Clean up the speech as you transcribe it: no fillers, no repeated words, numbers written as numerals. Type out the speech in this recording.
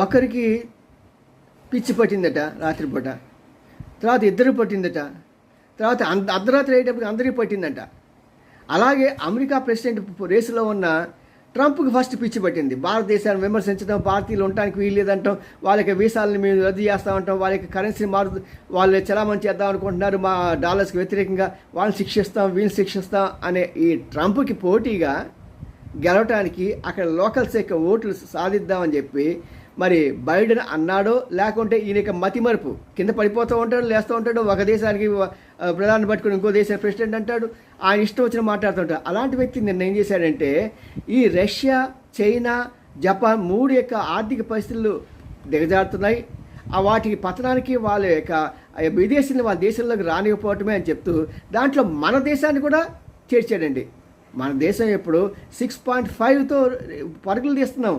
ఒకరికి పిచ్చి పట్టిందట రాత్రిపూట, తర్వాత ఇద్దరు పట్టిందట, తర్వాత అర్ధరాత్రి అయ్యేటప్పటికి అందరికీ పట్టిందట. అలాగే అమెరికా ప్రెసిడెంట్ రేసులో ఉన్న ట్రంప్కి ఫస్ట్ పిచ్చి పట్టింది. భారతదేశాన్ని విమర్శించడం, భారతీయులు ఉండటానికి వీలు లేదంటాం, వాళ్ళకి వీసాలని మేము రద్దు చేస్తామంటాం, వాళ్ళకి కరెన్సీ వాళ్ళు చలామణి చేద్దాం అనుకుంటున్నారు, మా డాలర్స్కి వ్యతిరేకంగా వాళ్ళని శిక్షిస్తాం, వీళ్ళని శిక్షిస్తాం అనే ఈ ట్రంప్కి పోటీగా గెలవటానికి అక్కడ లోకల్స్ యొక్క ఓట్లు సాధిద్దామని చెప్పి మరి బైడెన్ అన్నాడో, లేకుంటే ఈయన మతిమరుపు, కింద పడిపోతూ ఉంటాడు, లేస్తూ ఉంటాడు, ఒక దేశానికి ప్రధాని పట్టుకుని ఇంకో దేశ ప్రెసిడెంట్ అంటాడు, ఆయన ఇష్టం వచ్చిన మాట్లాడుతుంటాడు. అలాంటి వ్యక్తి నిన్న ఏం చేశాడంటే, ఈ రష్యా, చైనా, జపాన్ 3 యొక్క ఆర్థిక పరిస్థితులు దిగజారుతున్నాయి, వాటికి పతనానికి వాళ్ళ యొక్క విదేశీయులు వాళ్ళ దేశంలోకి రానివ్వకపోవటమే అని చెప్తూ దాంట్లో మన దేశాన్ని కూడా చేర్చాడండి. మన దేశం ఇప్పుడు 6.5తో పరుగులు తీస్తున్నాం.